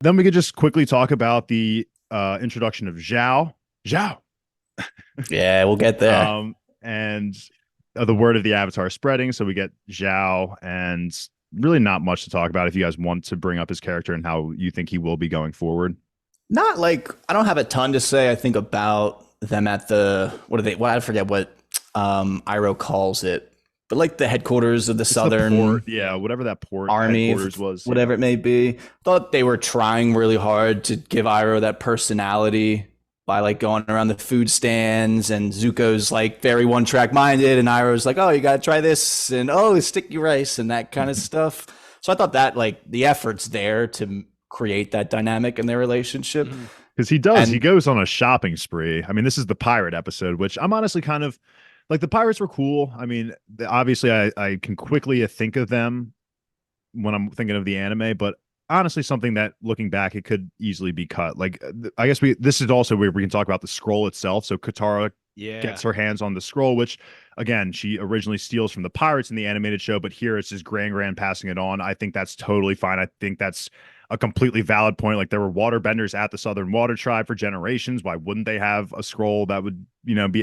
Then we could just quickly talk about the introduction of Zhao. Zhao. Yeah, we'll get there. And the word of the Avatar spreading. So we get Zhao, and really not much to talk about if you guys want to bring up his character and how you think he will be going forward. Not like I don't have a ton to say. I think about them at the what are they? Well, I forget what Iroh calls it, but like the headquarters of the It's the port, Southern yeah, whatever that port Army, headquarters was. Yeah. whatever it may be. Thought they were trying really hard to give Iroh that personality by like going around the food stands, and Zuko's like very one track minded, and Iroh's like, oh, you gotta try this, and oh, sticky rice and that kind of stuff. So I thought that like the efforts there to create that dynamic in their relationship. Because he And goes on a shopping spree. I mean, this is the pirate episode, which I'm honestly kind of like the pirates were cool. I mean, obviously, I can quickly think of them when I'm thinking of the anime, but honestly, something that looking back, it could easily be cut. Like, I guess this is also where we can talk about the scroll itself. So Katara Yeah. gets her hands on the scroll, which again, she originally steals from the pirates in the animated show, but here it's just Gran passing it on. I think that's totally fine. I think that's a completely valid point. Like there were water benders at the Southern Water Tribe for generations. Why wouldn't they have a scroll that would,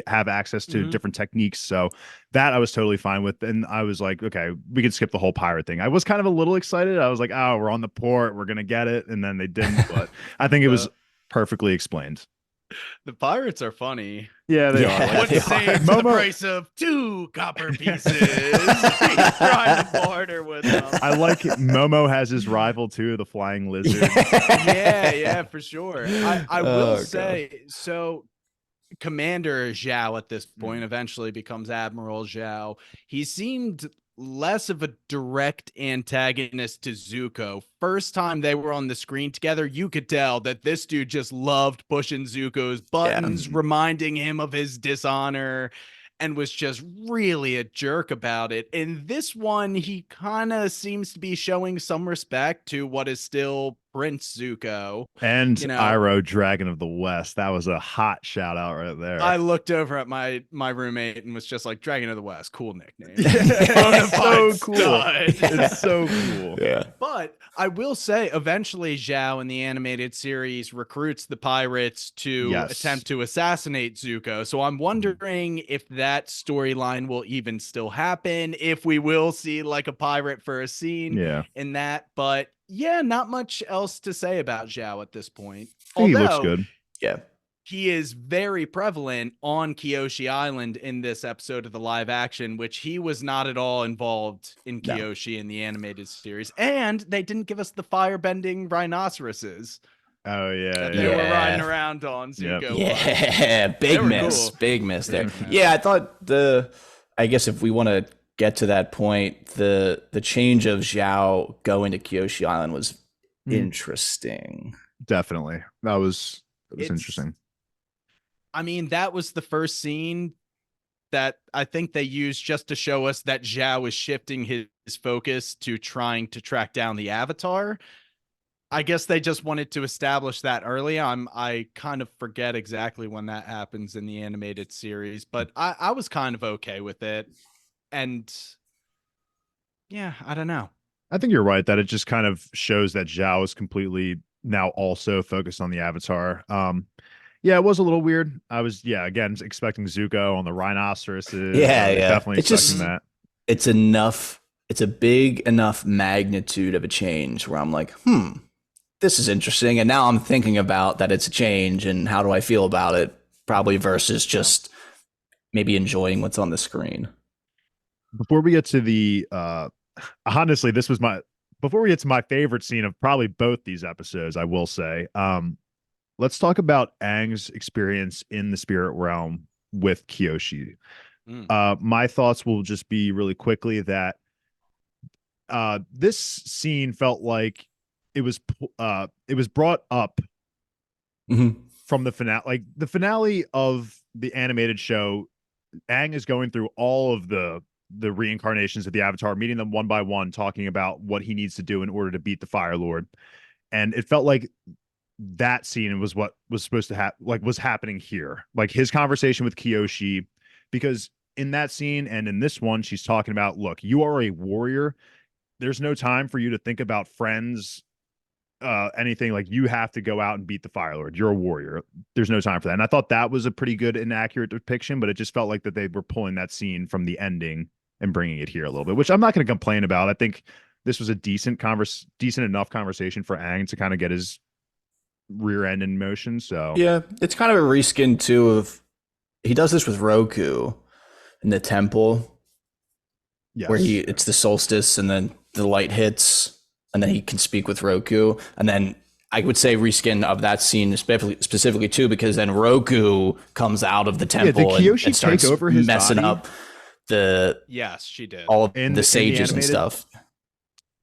have access to different techniques? So that I was totally fine with. And I was like, okay, we could skip the whole pirate thing. I was kind of a little excited. I was like, oh, we're on the port. We're going to get it. And then they didn't, but I think it was perfectly explained. The pirates are funny. Yeah, they Yeah, are. What they saves are. the price of 2 copper pieces? He's trying to barter with them. I like it. Momo has his rival too, the flying lizard. Yeah, for sure. I will Oh, say, so Commander Zhao at this point eventually becomes Admiral Zhao. He seemed less of a direct antagonist to Zuko. First time they were on the screen together, you could tell that this dude just loved pushing Zuko's buttons, reminding him of his dishonor, and was just really a jerk about it. In this one, he kind of seems to be showing some respect to what is still Prince Zuko. And You know, Iroh, Dragon of the West. That was a hot shout out right there. I looked over at my roommate and was just like, Dragon of the West, cool nickname. It's so cool. Stud. It's so cool. Yeah. But I will say, eventually, Zhao in the animated series recruits the pirates to attempt to assassinate Zuko. So I'm wondering if that storyline will even still happen, if we will see like a pirate for a scene in that. But yeah, not much else to say about Zhao at this point. He looks good. Yeah. He is very prevalent on Kyoshi Island in this episode of the live action, which he was not at all involved in Kyoshi in the animated series. And they didn't give us the firebending rhinoceroses Oh yeah, that they were riding around on. Zuko Yeah, big miss, cool. big miss there. Yeah, I thought I guess if we want to get to that point, the change of Zhao going to Kyoshi Island was interesting. Definitely. That was interesting. I mean, that was the first scene that I think they used just to show us that Zhao is shifting his focus to trying to track down the Avatar. I guess they just wanted to establish that early. I kind of forget exactly when that happens in the animated series, but I was kind of okay with it. And yeah, I don't know. I think you're right that it just kind of shows that Zhao is completely now also focused on the Avatar. Yeah, it was a little weird. I was, again, expecting Zuko on the rhinoceroses. Yeah. Definitely It's expecting just that. it's enough. It's a big enough magnitude of a change where I'm like, this is interesting. And now I'm thinking about that it's a change and how do I feel about it? Probably versus just maybe enjoying what's on the screen. Before we get to the honestly, before we get to my favorite scene of probably both these episodes, I will say, let's talk about Aang's experience in the spirit realm with Kyoshi. My thoughts will just be really quickly that this scene felt like it was brought up from the finale. Like the finale of the animated show, Aang is going through all of the reincarnations of the Avatar, meeting them one by one, talking about what he needs to do in order to beat the Fire Lord. And it felt like that scene was what was supposed to was happening here. Like his conversation with Kyoshi, because in that scene and in this one, she's talking about, look, you are a warrior. There's no time for you to think about friends anything like you have to go out and beat the Fire Lord. You're a warrior. There's no time for that. And I thought that was a pretty good and accurate depiction, but it just felt like that they were pulling that scene from the ending and bringing it here a little bit, which I'm not going to complain about. I think this was a decent enough conversation for Aang to kind of get his rear end in motion. So yeah, it's kind of a reskin too of he does this with Roku in the temple, yes. where it's the solstice and then the light hits and then he can speak with Roku. And then I would say reskin of that scene specifically too, because then Roku comes out of the temple and starts take over his messing body? up the Yes, she did. all of In the the sages and animated? stuff.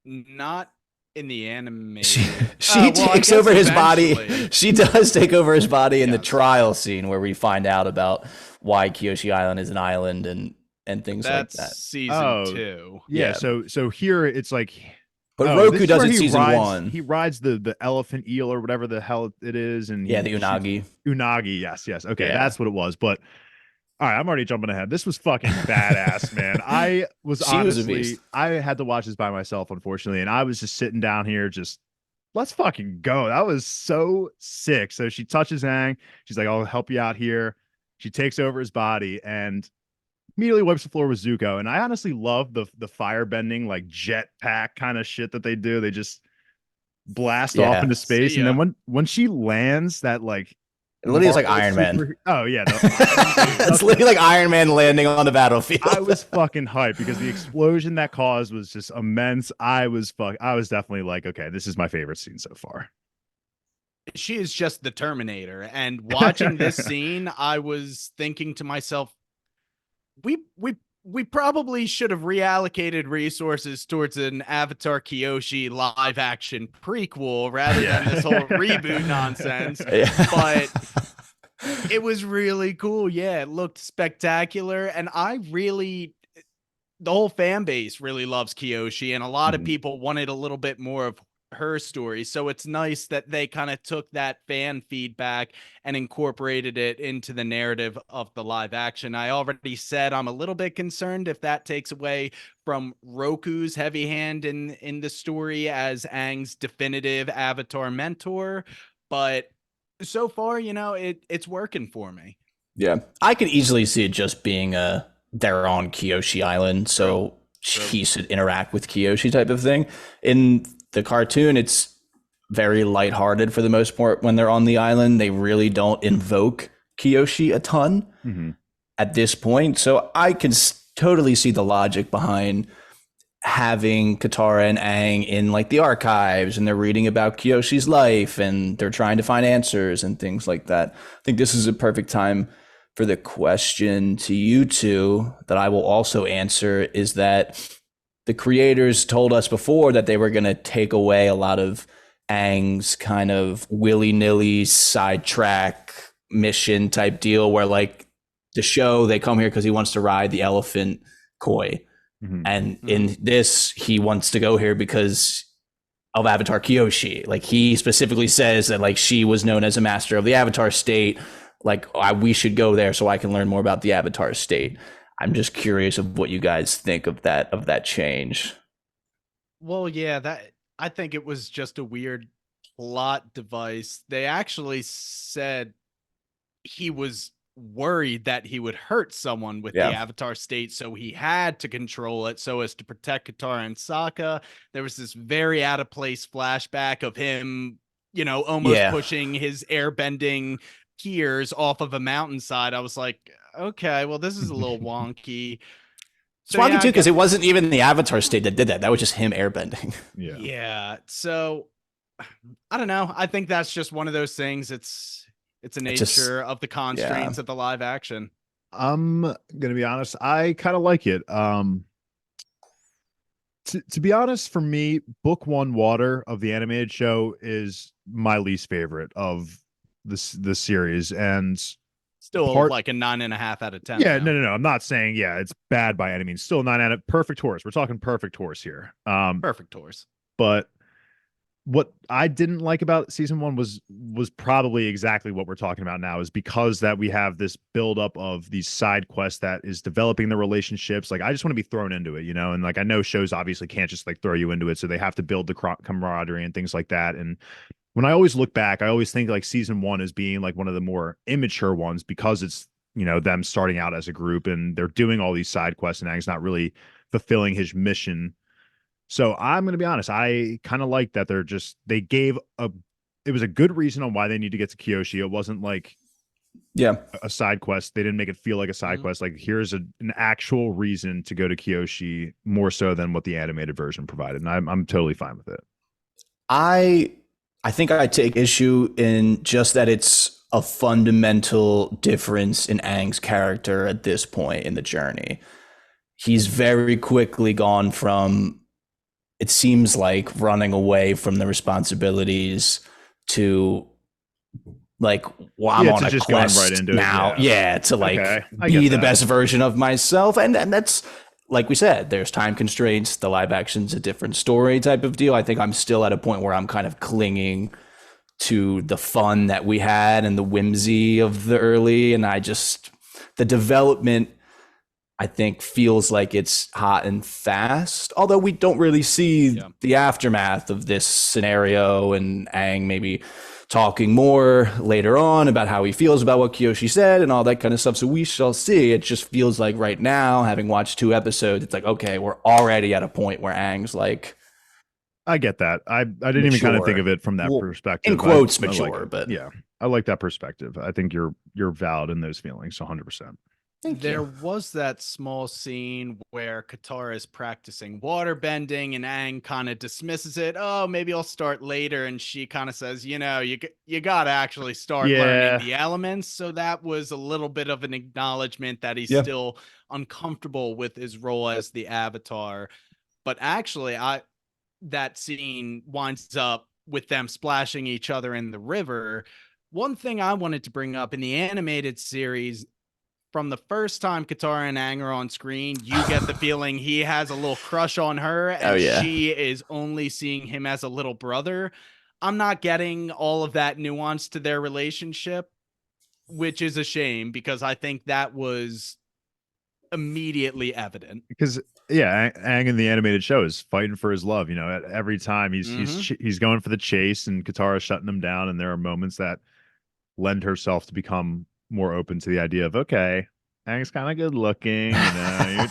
Not in the anime. She Well, I takes guess over his eventually. body. She does take over his body in the Yes. trial scene where we find out about why Kyoshi Island is an island and things That's like that. season Oh, 2. Yeah, Yeah. so here it's like But this Roku is does where it he season rides, 1. He rides the elephant eel or whatever the hell it is, and Yeah, he the Unagi. Unagi, yes. Okay, Yeah. that's what it was. But all right, I'm already jumping ahead. This was fucking badass, man. I was She was a honestly, beast. I had to watch this by myself, unfortunately, and I was just sitting down here, just let's fucking go. That was so sick. So she touches Aang. She's like, "I'll help you out here." She takes over his body and immediately wipes the floor with Zuko. And I honestly love the fire bending, like jetpack kind of shit that they do. They just blast off Yeah. into space, See and ya. then when she lands, that like It literally is like Marvel Iron Man. super- Oh yeah, no, It's literally like Iron Man landing on the battlefield. I was fucking hyped because the explosion that caused was just immense. I was definitely like, okay, this is my favorite scene so far. She is just the Terminator. And watching this scene, I was thinking to myself, we probably should have reallocated resources towards an Avatar Kyoshi live action prequel rather than this whole reboot nonsense. Yeah. But it was really cool. Yeah, it looked spectacular. And the whole fan base really loves Kyoshi, and a lot of Mhm. people wanted a little bit more of her story. So it's nice that they kind of took that fan feedback and incorporated it into the narrative of the live action. I already said I'm a little bit concerned if that takes away from Roku's heavy hand in the story as Aang's definitive Avatar mentor, but so far, it's working for me. Yeah. I could easily see it just being they're on Kyoshi Island, so he should interact with Kyoshi type of thing. In the cartoon, it's very lighthearted for the most part when they're on the island. They really don't invoke Kyoshi a ton at this point. So I can totally see the logic behind having Katara and Aang in like the archives, and they're reading about Kyoshi's life and they're trying to find answers and things like that. I think this is a perfect time for the question to you two that I will also answer, is that the creators told us before that they were going to take away a lot of Aang's kind of willy-nilly sidetrack mission type deal where like the show, they come here because he wants to ride the elephant koi. And in this, he wants to go here because of Avatar Kyoshi. Like he specifically says that like she was known as a master of the Avatar state. Like we should go there so I can learn more about the Avatar state. I'm just curious of what you guys think of that change. Well, yeah, I think it was just a weird plot device. They actually said he was worried that he would hurt someone with the Avatar state, so he had to control it so as to protect Katara and Sokka. There was this very out of place flashback of him, almost pushing his airbending gears off of a mountainside. I was like, okay, well, this is a little wonky. It's wonky too, because it wasn't even the Avatar state that did that. That was just him airbending. Yeah. So I don't know. I think that's just one of those things. It's a nature of the constraints of the live action. I'm gonna be honest. I kind of like it. To be honest, for me, book 1 Water of the animated show is my least favorite of the series, and still like a 9.5 out of 10. Yeah, no. I'm not saying it's bad by any means. Still 9 out of perfect horse. We're talking perfect horse here. Perfect horse. But what I didn't like about season one was probably exactly what we're talking about now, is because that we have this buildup of these side quests that is developing the relationships. Like I just want to be thrown into it, and like I know shows obviously can't just like throw you into it, so they have to build the camaraderie and things like that. And when I always look back, I always think like season one as being like one of the more immature ones, because it's them starting out as a group and they're doing all these side quests and Aang's not really fulfilling his mission. So I'm going to be honest. I kind of like that they gave it was a good reason on why they need to get to Kyoshi. It wasn't like Yeah. a side quest. They didn't make it feel like a side quest. Like here's an actual reason to go to Kyoshi, more so than what the animated version provided. And I'm totally fine with it. I think I take issue in just that it's a fundamental difference in Aang's character at this point in the journey. He's very quickly gone from, it seems like, running away from the responsibilities to like, well, I'm on a just quest going right into now. it. Yeah. To like Okay, be the best version of myself. And that's, like we said, there's time constraints. The live action's a different story type of deal. I think I'm still at a point where I'm kind of clinging to the fun that we had and the whimsy of the early. And the development, I think, feels like it's hot and fast, although we don't really see the aftermath of this scenario, and Aang maybe talking more later on about how he feels about what Kyoshi said and all that kind of stuff. So we shall see. It just feels like right now, having watched 2 episodes, it's like, okay, we're already at a point where Aang's like, I get that. I didn't even kind of think of it from that perspective. In quotes, mature, like but yeah, I like that perspective. I think you're valid in those feelings 100%. There was that small scene where Katara is practicing water bending and Aang kind of dismisses it. Oh, maybe I'll start later. And she kind of says, you got to actually start learning the elements. So that was a little bit of an acknowledgement that he's still uncomfortable with his role as the Avatar. But actually, that scene winds up with them splashing each other in the river. One thing I wanted to bring up in the animated series, from the first time Katara and Aang are on screen, you get the feeling he has a little crush on her, and she is only seeing him as a little brother. I'm not getting all of that nuance to their relationship, which is a shame, because I think that was immediately evident. Because Aang in the animated show is fighting for his love. Every time he's going for the chase, and Katara shutting him down. And there are moments that lend herself to become more open to the idea of, okay, Aang's kind of good looking. I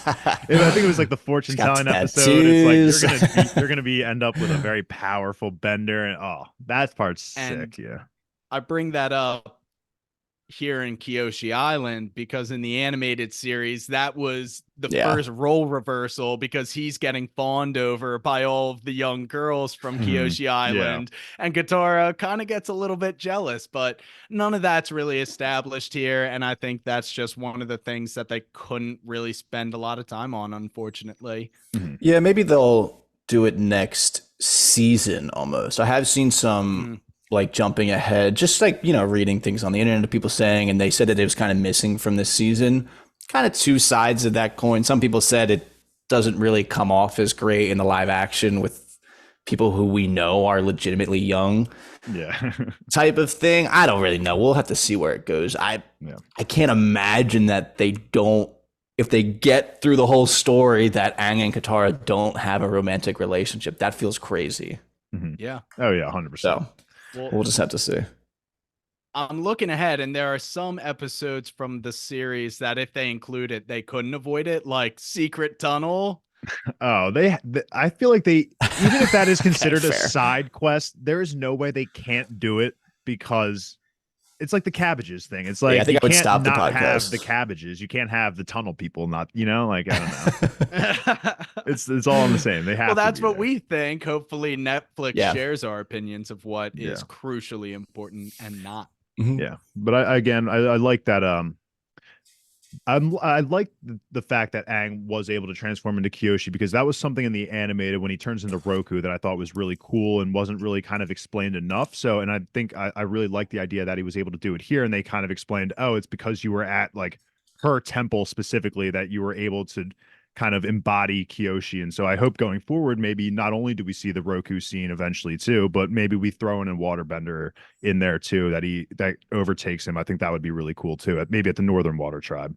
think it was like the fortune telling episode. It's like you're gonna end up with a very powerful bender, and that part's sick. Yeah, I bring that up here in Kyoshi Island because in the animated series, that was the first role reversal, because he's getting fawned over by all of the young girls from Kyoshi Island, and Katara kind of gets a little bit jealous, but none of that's really established here. And I think that's just one of the things that they couldn't really spend a lot of time on, unfortunately. Yeah, maybe they'll do it next season almost. I have seen some like jumping ahead, just like, reading things on the internet of people saying, and they said that it was kind of missing from this season. Kind of two sides of that coin. Some people said it doesn't really come off as great in the live action with people who we know are legitimately young. Yeah. Type of thing. I don't really know. We'll have to see where it goes. I can't imagine that they don't, if they get through the whole story, that Aang and Katara don't have a romantic relationship. That feels crazy. Yeah. Oh yeah, 100%. So we'll just have to see. I'm looking ahead, and there are some episodes from the series that if they include it, they couldn't avoid it, like Secret Tunnel. I feel like they, even if that is considered a side quest, there is no way they can't do it, because it's like the cabbages thing. It's like, I think you I would can't stop the not podcast. have the cabbages. You can't have the tunnel people not, like, I don't know. it's all in the same. They have. Well, that's what there. we think. Hopefully Netflix shares our opinions of what is crucially important and not. Yeah. But I like that. I like the fact that Aang was able to transform into Kyoshi, because that was something in the animated when he turns into Roku that I thought was really cool and wasn't really kind of explained enough. So, and I think I really like the idea that he was able to do it here, and they kind of explained, it's because you were at like her temple specifically that you were able to kind of embody Kyoshi. And so I hope going forward, maybe not only do we see the Roku scene eventually too, but maybe we throw in a waterbender in there too that overtakes him. I think that would be really cool too. Maybe at the Northern Water Tribe.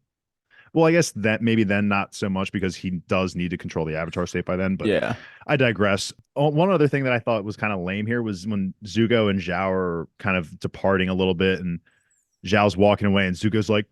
Well, I guess that maybe then not so much because he does need to control the Avatar state by then, but Yeah. I digress. One other thing that I thought was kind of lame here was when Zuko and Zhao are kind of departing a little bit and Zhao's walking away and Zuko's like,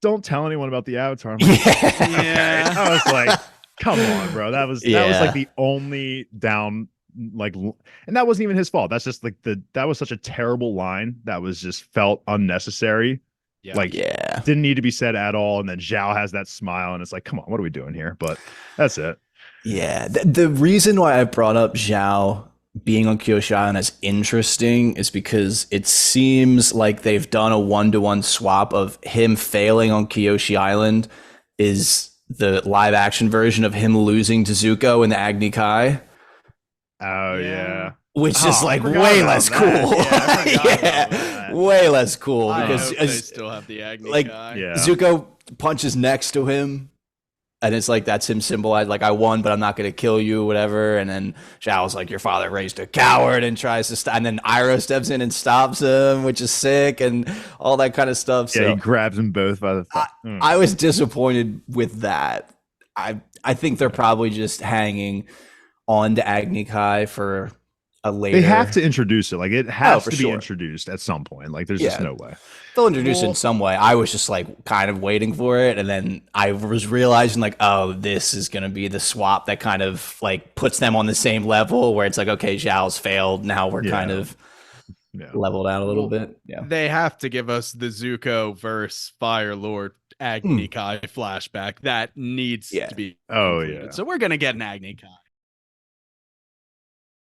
don't tell anyone about the Avatar. I'm like, okay. I was like, come on, bro. That was like the only down like, and that wasn't even his fault. That's just like that was such a terrible line that was just felt unnecessary. Yeah. Like, didn't need to be said at all. And then Zhao has that smile, and it's like, come on, what are we doing here? But that's it. Yeah. The reason why I brought up Zhao being on Kyoshi Island as interesting is because it seems like they've done a 1-to-1 swap of him failing on Kyoshi Island is the live action version of him losing to Zuko in the Agni Kai. Oh, yeah. Which is like way less cool. Yeah, way less cool because they still have the Agni like Kai. Zuko punches next to him, and it's like that's him symbolized like I won, but I'm not going to kill you, whatever. And then Zhao's like, your father raised a coward, and tries to stop. And then Iroh steps in and stops him, which is sick, and all that kind of stuff. Yeah, so he grabs them both by the. I was disappointed with that. I think they're probably just hanging on to Agni Kai for a later. They have to introduce it. Like it has to be sure. introduced at some point. Like there's just no way. They'll introduce it in some way. I was just like kind of waiting for it. And then I was realizing like, oh, this is going to be the swap that kind of like puts them on the same level where it's like, okay, Zhao's failed. Now we're kind of leveled out a little bit. Yeah. They have to give us the Zuko versus Fire Lord Agni Kai flashback. That needs to be included. So we're going to get an Agni Kai.